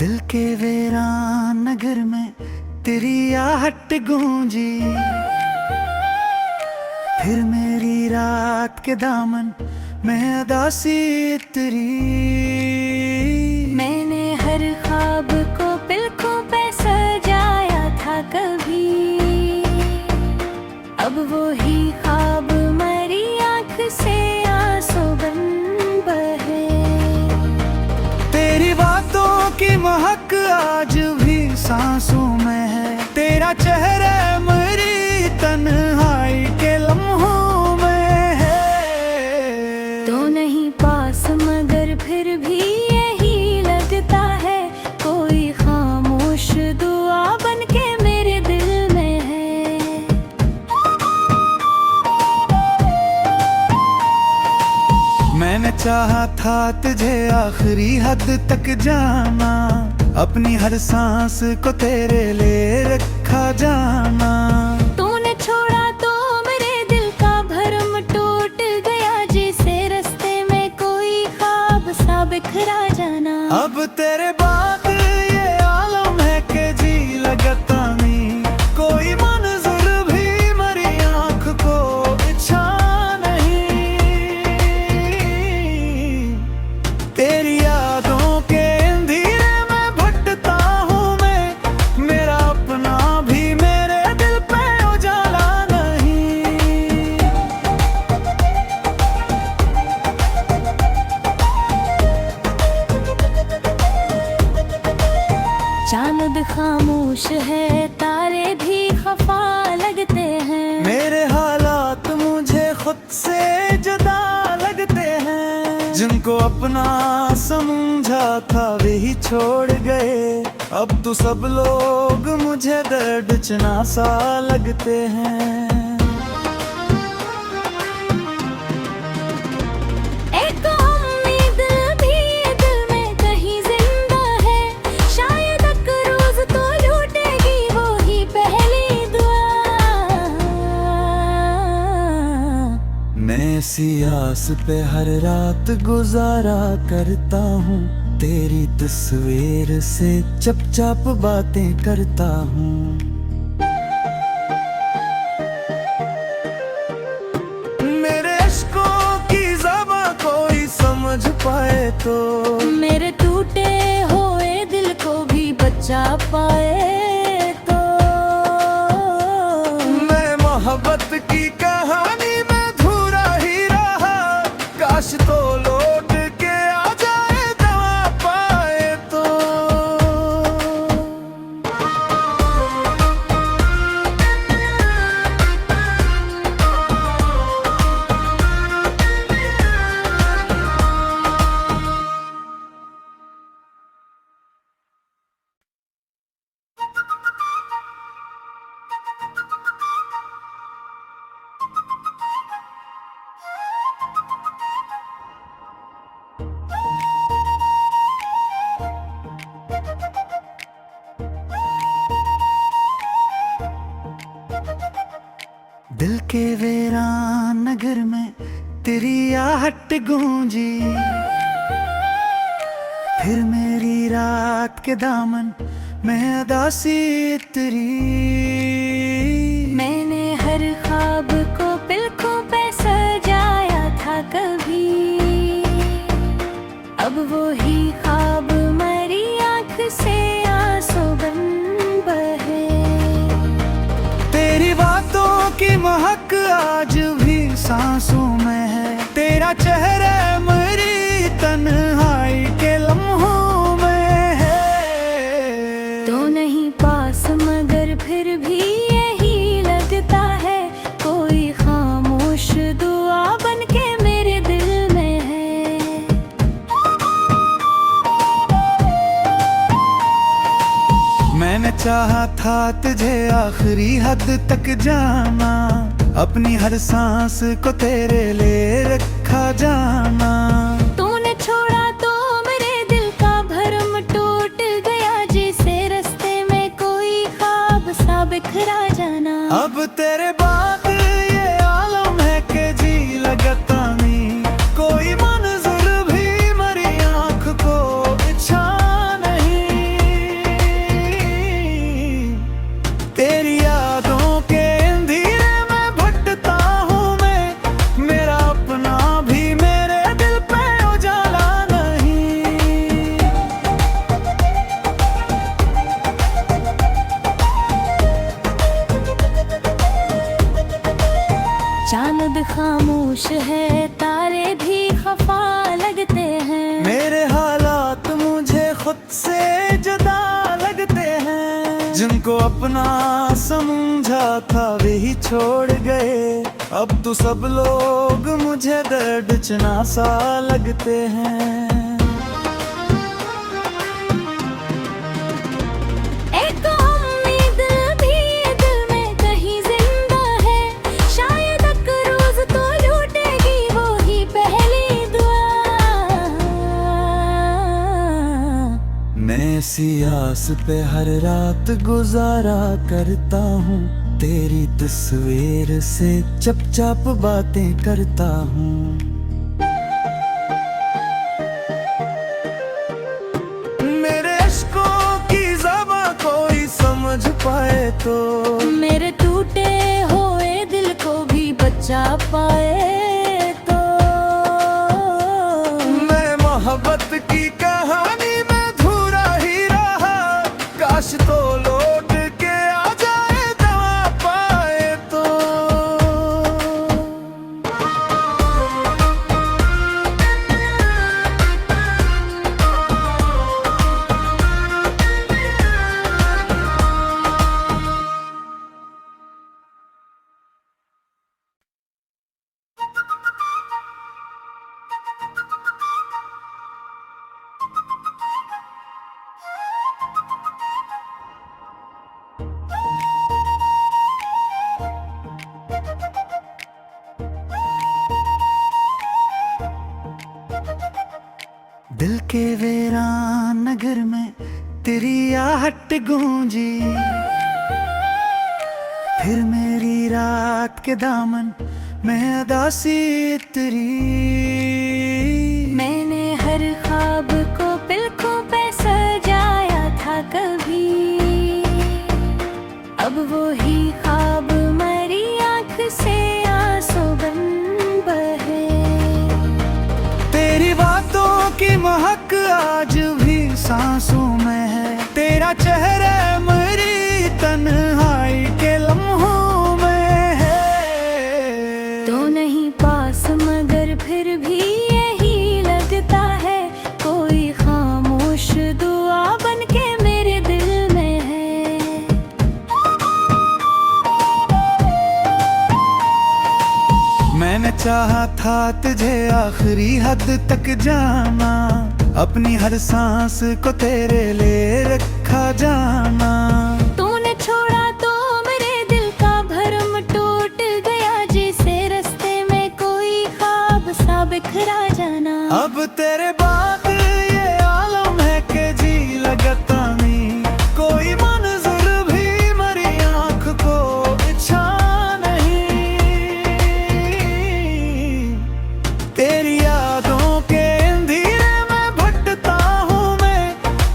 दिल के वीरान नगर में तेरी आहट गूंजी, फिर मेरी रात के दामन में अदासी तेरी। मैंने हर ख्वाब को पलकों पे सजाया था कभी, अब वो ही ख्वाब मेरी आँख से आंसू बन बहे। तेरी बातों की महक आज भी सांसों में है, तेरा चेहरा मेरी तन्हाई के लम्हों में है। तो नहीं पास मगर फिर भी यही लगता है, कोई खामोश दुआ बन के मेरे दिल में है। मैंने चाहा था तुझे आखिरी हद तक जाना, अपनी हर सांस को तेरे लिए रखा जाना। तूने छोड़ा तो मेरे दिल का भरम टूट गया, जैसे रास्ते में कोई ख्वाब सा बिखरा जाना। अब तेरे बाद ये आलम है कि जी लगता नहीं, कोई मंजर भी मेरी आँख को इच्छा नहीं। तेरी यादों के अंधेरे में भटकता हूँ मैं, मेरा अपना भी मेरे दिल पे उजाला नहीं। चांद खामोश है, तारे भी खफा लगते हैं। मेरे हालात मुझे खुद से जुदा लगते हैं, जिनको अपना समझा था वही छोड़ गए। अब तो सब लोग मुझे दर्द चना सा लगते हैं। एक उम्मीद भी दिल में कहीं जिंदा है, शायद एक रोज तो लूटेगी वो ही पहली दुआ। मैं इसी आस पे हर रात गुजारा करता हूँ, तेरी तस्वीर से चुपचाप बातें करता हूँ। मेरे इश्कों की ज़बां कोई समझ पाए तो, मेरे टूटे हुए दिल को भी बचा पाए तो। मैं मोहब्बत की कहानी में अधूरा ही रहा, काश तो लौट के आ जाए दवा पाए तो। दिल के वीरान नगर में तेरी आहट गूंजी, फिर मेरी रात के दामन में अदासी तेरी। मैंने हर ख्वाब को पलकों पे सजाया था कभी, अब वो ही ख्वाब मेरी आँख से आंसू बन बहे। तेरी बातों की महक आज भी सांसों में है, तेरा चेहरा मेरी तन्हाई के लम्हों में है। तो नहीं पास मगर फिर भी यही लगता है, कोई खामोश दुआ बन के मेरे दिल में है। मैंने चाहा था तुझे आखिरी हद तक जाना, अपनी हर सांस को तेरे लिए रखा जाना। तूने छोड़ा तो मेरे दिल का भरम टूट गया, जैसे रास्ते में कोई ख्वाब सा बिखरा जाना। अब तेरे बाद ये आलम है कि जी लगता नहीं, कोई मंजर भी मेरी आँख को इच्छा नहीं। जिनको अपना समझा था वही छोड़ गए। अब तो सब लोग मुझे दर्द चना सा लगते हैं। एक उम्मीद भी दिल में कहीं जिंदा है, शायद एक रोज तो लूटेगी वो ही पहली दुआ। मैं इसी आस पे हर रात गुजारा करता हूँ, तेरी तस्वीर से चुपचाप बातें करता हूँ। मेरे इश्कों की ज़बां कोई समझ पाए तो, मेरे टूटे हुए दिल को भी बचा पाए तो। मैं मोहब्बत की कहानी में धूरा ही रहा, काश तो लौट के आ जाए दवा पाए तो। दिल के वीरान नगर में तेरी आहट गूंजी, फिर मेरी रात के दामन में अदासी तेरी। मैंने हर ख्वाब को पलकों पे सजाया था कभी, अब वो ही ख्वाब मेरी आंख से आंसू बन बहे। तेरी बातों की महक आज भी सांसों में है, तेरा चेहरा मेरी तन्हाई के लम्हों में है। तो नहीं पास मगर फिर भी यही लगता है, कोई खामोश दुआ बन के मेरे दिल में है। मैंने चाहा था तुझे आखिरी हद तक जाना, अपनी हर सांस को तेरे लिए रखा जाना। तूने छोड़ा तो मेरे दिल का भरम टूट गया, जैसे रास्ते में कोई ख्वाब सा बिखरा जाना। अब तेरे बाद ये आलम है कि जी लगता नहीं, कोई मंजर भी मेरी आंख को अच्छा नहीं। तेरी यादों के अंधेरे में भटकता हूँ मैं,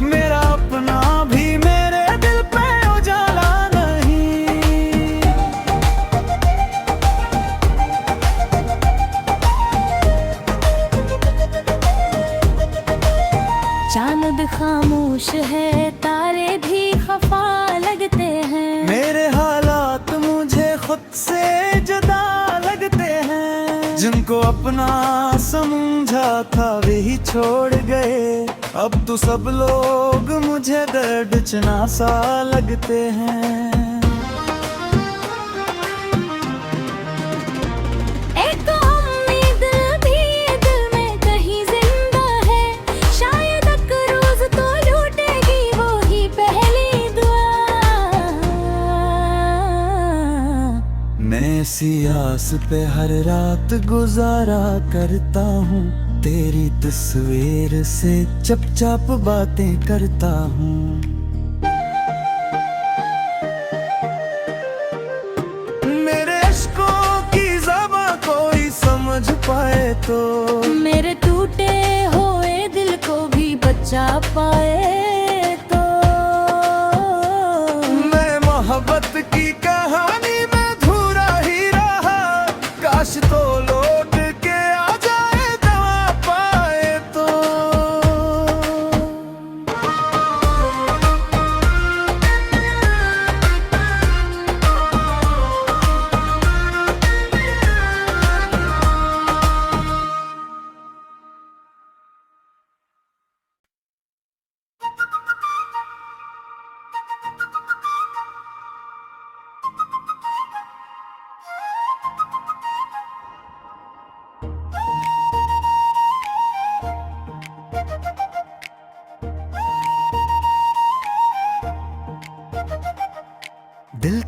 मेरा अपना भी मेरे दिल पे उजाला नहीं। चांद खामोश है, तारे भी खफा लगते हैं। मेरे हालात मुझे खुद से जुदा लगते हैं, जिनको अपना समझा था वही छोड़ गए। अब तो सब लोग मुझे दर्द चना सा लगते हैं। एक उम्मीद भी दिल में कहीं जिंदा है, शायद एक रोज तो लूटेगी वो ही पहली दुआ। मैं इसी आस पे हर रात गुजारा करता हूँ, तेरी तस्वीर से चुपचाप बातें करता हूँ। मेरे इश्कों की ज़बां कोई समझ पाए तो, मेरे टूटे हुए दिल को भी बचा पाए तो। मैं मोहब्बत की कहानी में धूरा ही रहा, काश तो लौट के आ जाए दवा पाए तो।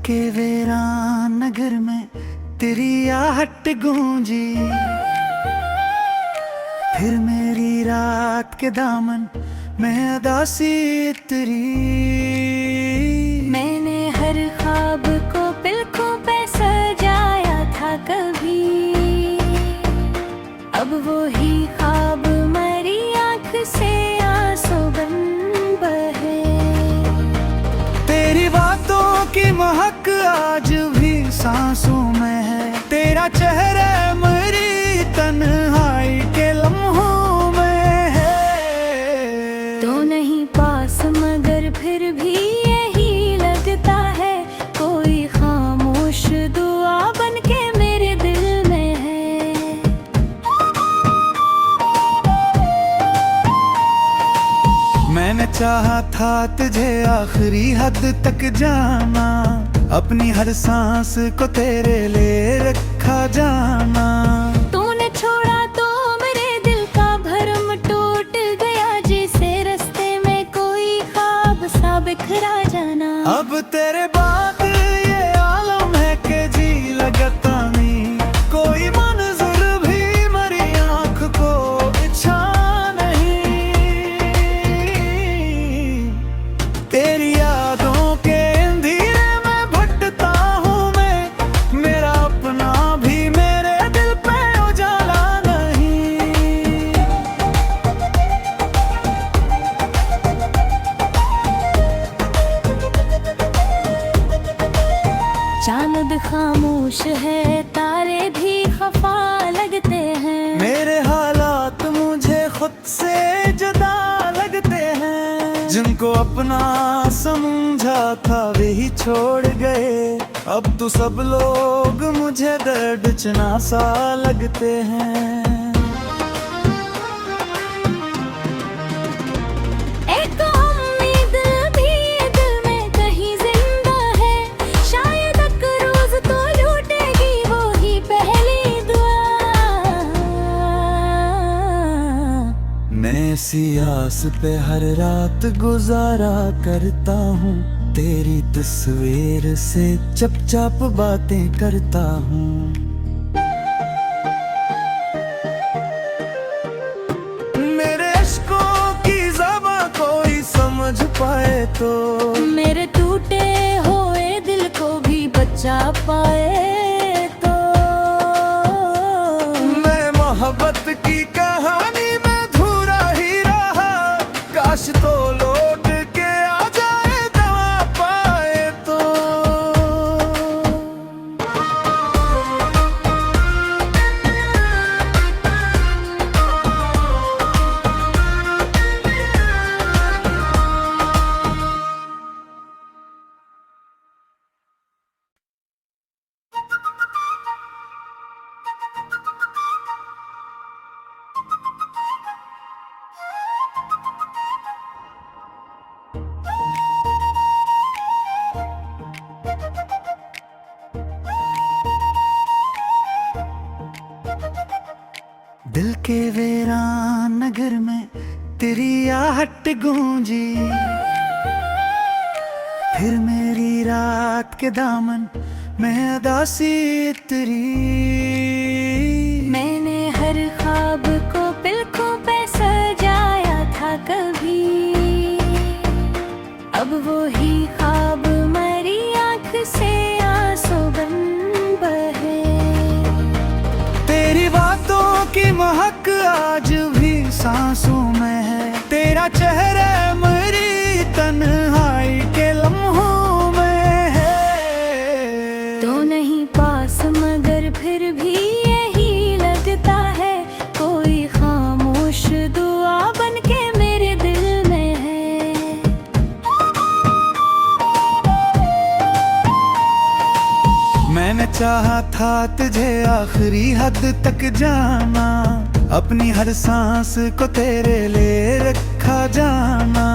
के वीरान नगर में तेरी आहट गूंजी, फिर मेरी रात के दामन में अदासी तेरी। मैंने हर ख्वाब को पलकों पे सजाया था कभी, अब वो ही ख्वाब मेरी आँख से आंसू बन बहे। तेरी बातों की महक आज भी सांसों में है, तेरा चेहरा मेरी तन्हाई के लम्हों में है। तो नहीं पास मगर फिर भी यही लगता है, कोई खामोश दुआ बन के मेरे दिल में है। मैंने चाहा था तुझे आखिरी हद तक जाना, अपनी हर सांस को तेरे लिए रखा जाना। तूने छोड़ा तो मेरे दिल का भरम टूट गया, जैसे रास्ते में कोई ख्वाब सा बिखरा जाना। अब तेरे बाद ये आलम है कि जी लगता नहीं, कोई मंजर भी मेरी आँख को इच्छा नहीं। तेरी यादों के अंधेरे में भटकता हूँ मैं, मेरा अपना भी मेरे दिल पे उजाला नहीं। चांद खामोश है, तारे भी खफा लगते हैं। मेरे हालात मुझे खुद से जुदा लगते हैं, जिनको अपना समझा था वही छोड़ गए। अब तो सब लोग मुझे दर्द चना सा लगते हैं। एक उम्मीद भी दिल में कहीं जिंदा है, शायद एक रोज तो लूटेगी वो ही पहली दुआ। मैं इसी आस पे हर रात गुजारा करता हूँ, तेरी तस्वीर से चुपचाप बातें करता हूँ। मेरे इश्कों की ज़बां कोई समझ पाए तो, मेरे टूटे हुए दिल को भी बचा पाए तो। मैं मोहब्बत की कहानी में धूरा ही रहा, काश तो लौट के आ जाए दवा पाए तो। दिल के वीरान नगर में तेरी आहट गूंजी, फिर मेरी रात के दामन में अदासी तेरी। मैंने हर ख्वाब को पलकों पे सजाया था कभी, अब वो ही ख्वाब मेरी आँख से आंसू बन बहे। तेरी बातों की महक आज भी सांसों में है, तेरा चेहरा मेरी तन्हाई के लम्हों में है। तो नहीं पास मगर फिर भी यही लगता है, कोई खामोश दुआ बन के मेरे दिल में है। मैंने चाहा था तुझे आखिरी हद तक जाना, अपनी हर सांस को तेरे लिए रखा जाना।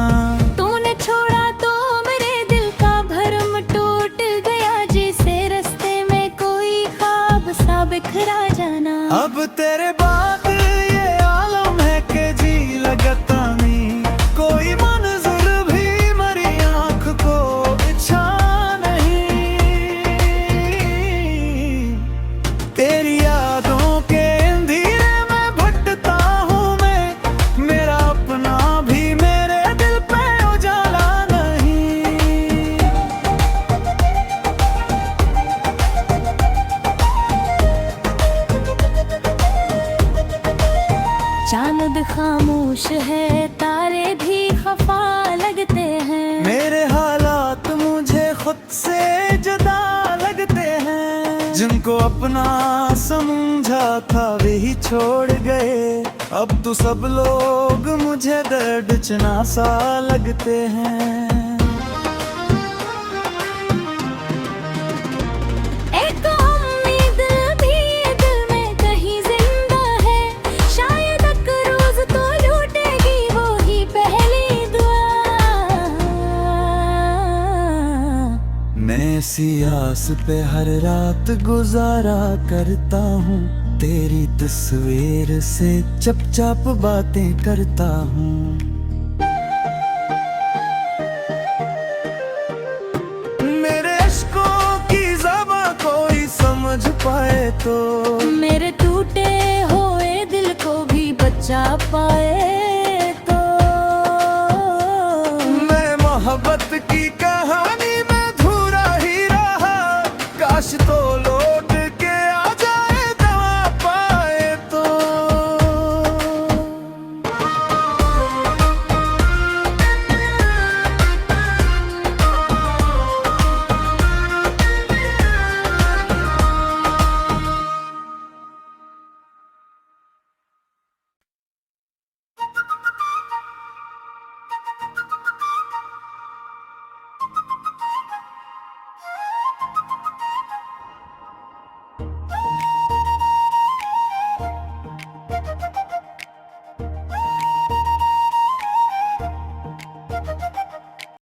तूने छोड़ा तो मेरे दिल का भरम टूट गया, जैसे रास्ते में कोई ख्वाब सा बिखरा जाना। अब तेरे बाद ये आलम है कि जी लगता नहीं, कोई मंजर भी मेरी आँख को इच्छा नहीं। चांद खामोश है, तारे भी खफा लगते हैं। मेरे हालात मुझे खुद से जुदा लगते हैं। जिनको अपना समझा था वही छोड़ गए। अब तो सब लोग मुझे दर्द चना सा लगते हैं। एक उम्मीद भी दिल में कहीं जिंदा है, शायद एक रोज तो लूटेगी वो ही पहली दुआ। मैं इसी आस पे हर रात गुजारा करता हूँ। तेरी तस्वीर से चुपचाप बातें करता हूँ। मेरे अश्कों की ज़बां कोई समझ पाए तो मेरे टूटे हुए दिल को भी बचा पाए।